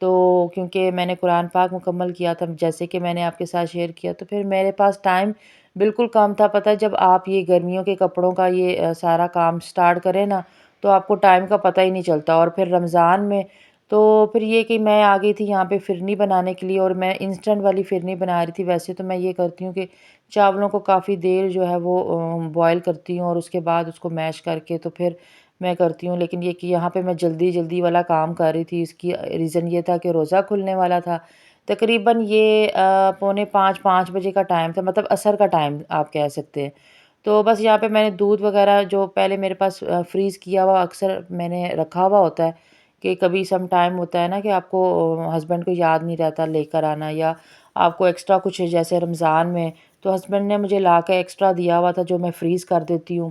تو کیونکہ میں نے قرآن پاک مکمل کیا تھا جیسے کہ میں نے آپ کے ساتھ شیئر کیا، تو پھر میرے پاس ٹائم بالکل کم تھا۔ پتہ ہے جب آپ یہ گرمیوں کے کپڑوں کا یہ سارا کام سٹارٹ کریں نا، تو آپ کو ٹائم کا پتہ ہی نہیں چلتا۔ اور پھر رمضان میں تو پھر یہ کہ میں آ گئی تھی یہاں پہ فرنی بنانے کے لیے، اور میں انسٹنٹ والی فرنی بنا رہی تھی۔ ویسے تو میں یہ کرتی ہوں کہ چاولوں کو کافی دیر جو ہے وہ بوائل کرتی ہوں، اور اس کے بعد اس کو میش کر کے تو پھر میں کرتی ہوں، لیکن یہ کہ یہاں پہ میں جلدی جلدی والا کام کر رہی تھی۔ اس کی ریزن یہ تھا کہ روزہ کھلنے والا تھا، تقریباً یہ 4:45 بجے کا ٹائم تھا، مطلب عصر کا ٹائم آپ کہہ سکتے ہیں۔ تو بس یہاں پہ میں نے دودھ وغیرہ جو پہلے میرے پاس فریز کیا ہوا اکثر میں نے رکھا ہوا ہوتا ہے، کہ کبھی سم ٹائم ہوتا ہے نا کہ آپ کو ہسبینڈ کو یاد نہیں رہتا لے کر آنا، یا آپ کو ایکسٹرا کچھ جیسے رمضان میں تو ہسبینڈ نے مجھے لا کے ایکسٹرا دیا ہوا تھا، جو میں فریز کر دیتی ہوں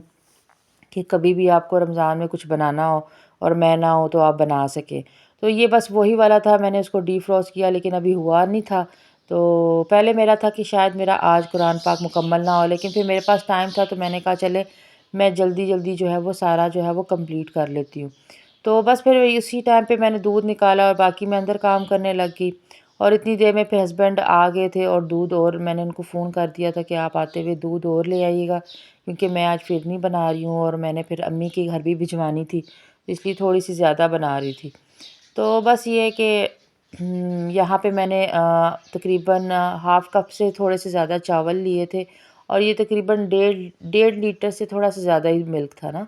کہ کبھی بھی آپ کو رمضان میں کچھ بنانا ہو اور میں نہ ہو تو آپ بنا سکیں۔ تو یہ بس وہی والا تھا، میں نے اس کو ڈی فروسٹ کیا لیکن ابھی ہوا نہیں تھا۔ تو پہلے میرا تھا کہ شاید میرا آج قرآن پاک مکمل نہ ہو، لیکن پھر میرے پاس ٹائم تھا تو میں نے کہا چلے میں جلدی جلدی جو ہے وہ سارا جو ہے وہ کمپلیٹ کر لیتی ہوں۔ تو بس پھر اسی ٹائم پہ میں نے دودھ نکالا اور باقی میں اندر کام کرنے لگ گئی، اور اتنی دیر میں پھر ہسبینڈ آ گئے تھے اور دودھ، اور میں نے ان کو فون کر دیا تھا کہ آپ آتے ہوئے دودھ اور لے آئیے گا، کیونکہ میں آج فرنی بنا رہی ہوں اور میں نے پھر امی کے گھر بھی بھجوانی تھی، اس لیے تھوڑی سی زیادہ بنا رہی تھی۔ تو بس یہ ہے کہ یہاں پہ میں نے تقریباً ہاف کپ سے تھوڑے سے زیادہ چاول لیے تھے، اور یہ تقریباً ڈیڑھ لیٹر سے تھوڑا سا زیادہ ہی ملک تھا نا۔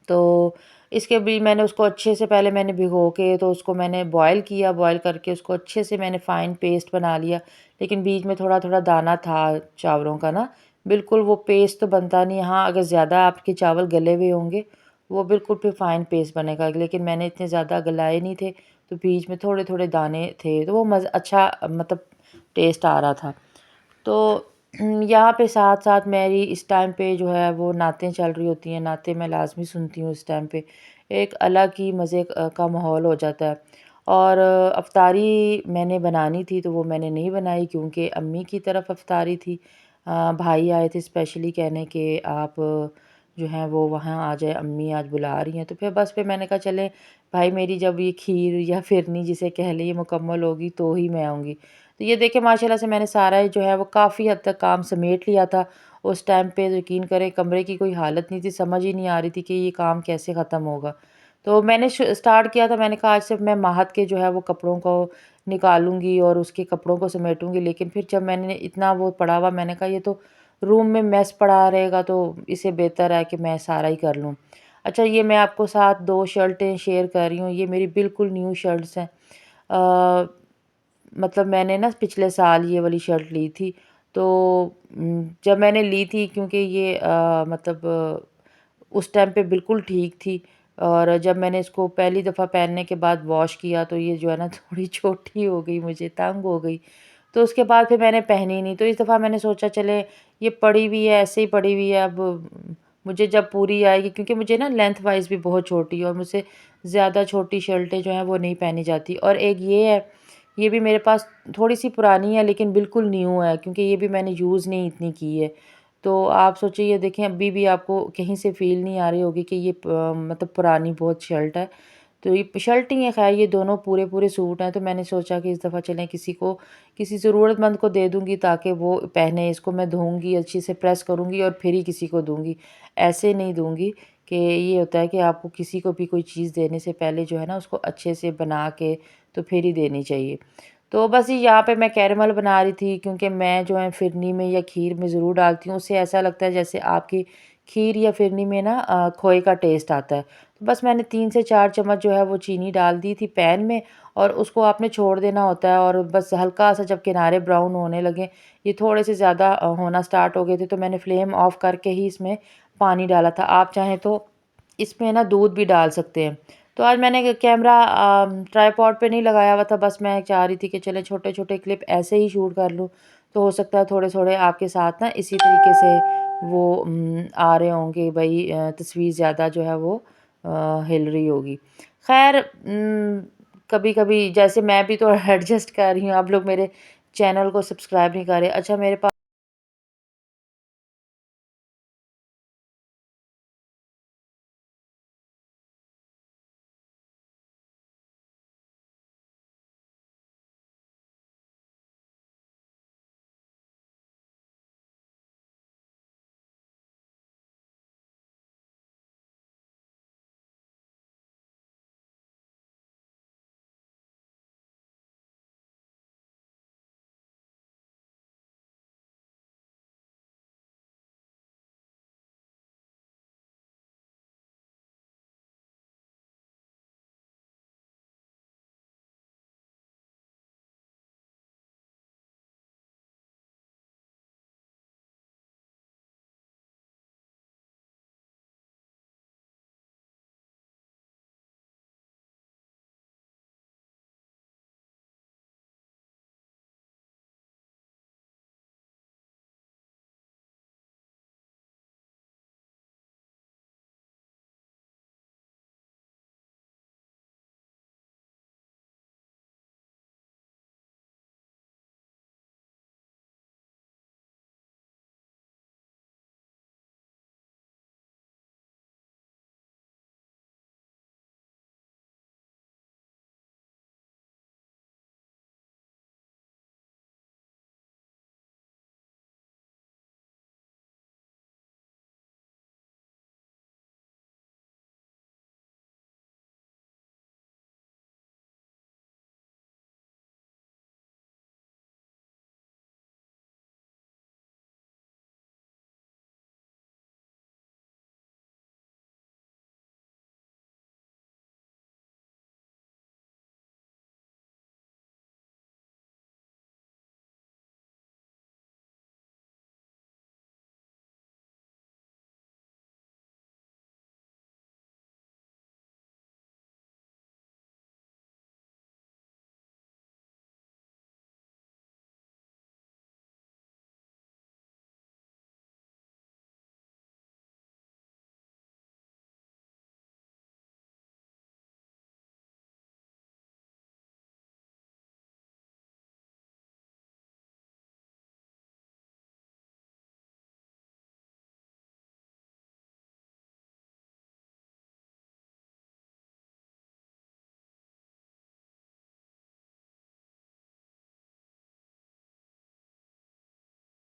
تو اس کے بھی میں نے اس کو اچھے سے پہلے میں نے بھگو کے تو اس کو میں نے بوائل کیا، بوائل کر کے اس کو اچھے سے میں نے فائن پیسٹ بنا لیا، لیکن بیچ میں تھوڑا تھوڑا دانہ تھا چاولوں کا نا، بالکل وہ پیسٹ تو بنتا نہیں۔ ہاں اگر زیادہ آپ کے چاول گلے ہوئے ہوں گے وہ بالکل پھر فائن پیسٹ بنے گا، لیکن میں نے اتنے زیادہ گلائے نہیں تھے تو بیچ میں تھوڑے تھوڑے دانے تھے، تو وہ اچھا مطلب ٹیسٹ آ رہا تھا۔ تو یہاں پہ ساتھ ساتھ میری اس ٹائم پہ جو ہے وہ نعتیں چل رہی ہوتی ہیں، نعتیں میں لازمی سنتی ہوں اس ٹائم پہ، ایک الگ ہی مزے کا ماحول ہو جاتا ہے۔ اور افطاری میں نے بنانی تھی تو وہ میں نے نہیں بنائی، کیونکہ امی کی طرف افطاری تھی، بھائی آئے تھے اسپیشلی کہنے کہ آپ جو ہیں وہ وہاں آ جائے، امی آج بلا رہی ہیں۔ تو پھر بس پھر میں نے کہا چلیں بھائی میری جب یہ کھیر یا فرنی جسے کہہ لیں یہ مکمل ہوگی تو ہی میں آؤں گی۔ تو یہ دیکھیں ماشاءاللہ سے میں نے سارا جو ہے وہ کافی حد تک کام سمیٹ لیا تھا اس ٹائم پہ، یقین کریں کمرے کی کوئی حالت نہیں تھی، سمجھ ہی نہیں آ رہی تھی کہ یہ کام کیسے ختم ہوگا۔ تو میں نے سٹارٹ کیا تھا، میں نے کہا آج صرف میں ماہد کے جو ہے وہ کپڑوں کو نکالوں گی اور اس کے کپڑوں کو سمیٹوں گی، لیکن پھر جب میں نے اتنا وہ پڑا ہوا میں نے کہا یہ تو روم میں میس پڑا رہے گا، تو اسے بہتر ہے کہ میں سارا ہی کر لوں۔ اچھا یہ میں آپ کو ساتھ 2 شرٹیں شیئر کر رہی ہوں، یہ میری بالکل نیو شرٹس ہیں۔ مطلب میں نے نا پچھلے سال یہ والی شرٹ لی تھی، تو جب میں نے لی تھی کیونکہ یہ مطلب اس ٹائم پہ بالکل ٹھیک تھی، اور جب میں نے اس کو پہلی دفعہ پہننے کے بعد واش کیا تو یہ جو ہے نا تھوڑی چھوٹی ہو گئی، مجھے تنگ ہو گئی، تو اس کے بعد پھر میں نے پہنی نہیں۔ تو اس دفعہ میں نے سوچا چلے یہ پڑی ہوئی ہے ایسے ہی پڑی ہوئی ہے، اب مجھے جب پوری آئے گی، کیونکہ مجھے نا لینتھ وائز بھی بہت چھوٹی ہے اور مجھ سے زیادہ چھوٹی شرٹیں جو ہیں وہ نہیں پہنی جاتی۔ اور ایک یہ ہے، یہ بھی میرے پاس تھوڑی سی پرانی ہے لیکن بالکل نیو ہے، کیونکہ یہ بھی میں نے یوز نہیں اتنی کی ہے۔ تو آپ سوچیں یہ دیکھیں ابھی بھی آپ کو کہیں سے فیل نہیں آ رہی ہوگی کہ یہ مطلب پرانی بہت شرٹ ہے۔ تو یہ شرٹ ہی ہے، خیر یہ دونوں پورے پورے سوٹ ہیں، تو میں نے سوچا کہ اس دفعہ چلیں کسی ضرورت مند کو دے دوں گی تاکہ وہ پہنے، اس کو میں دھوں گی اچھی سے پریس کروں گی اور پھر ہی کسی کو دوں گی، ایسے نہیں دوں گی۔ کہ یہ ہوتا ہے کہ آپ کو کسی کو بھی کوئی چیز دینے سے پہلے جو ہے نا اس کو اچھے سے بنا کے تو پھر ہی دینی چاہیے۔ تو بس یہاں پہ میں کیرمل بنا رہی تھی، کیونکہ میں جو ہے فرنی میں یا کھیر میں ضرور ڈالتی ہوں، اس سے ایسا لگتا ہے جیسے آپ کی کھیر یا فرنی میں نا کھوئے کا ٹیسٹ آتا ہے۔ تو بس میں نے 3 سے 4 چمچ جو ہے وہ چینی ڈال دی تھی پین میں، اور اس کو آپ نے چھوڑ دینا ہوتا ہے، اور بس ہلکا سا جب کنارے براؤن ہونے لگے، یہ تھوڑے سے زیادہ ہونا سٹارٹ ہو گئے تھے، تو میں نے فلیم آف کر کے ہی اس میں پانی ڈالا تھا۔ آپ چاہیں تو اس میں نا دودھ بھی ڈال سکتے ہیں۔ تو آج میں نے کیمرہ ٹرائی پوڈ پہ نہیں لگایا ہوا تھا، بس میں چاہ رہی تھی کہ چلے چھوٹے چھوٹے کلپ ایسے ہی شوٹ کر لوں، تو ہو سکتا ہے تھوڑے تھوڑے آپ کے ساتھ نا اسی طریقے سے وہ آ رہے ہوں گے، بھائی تصویر زیادہ جو ہے وہ ہل رہی ہوگی۔ خیر کبھی کبھی جیسے میں بھی تو ایڈجسٹ کر رہی ہوں، آپ لوگ میرے چینل کو سبسکرائب نہیں کر رہے۔ اچھا میرے پاس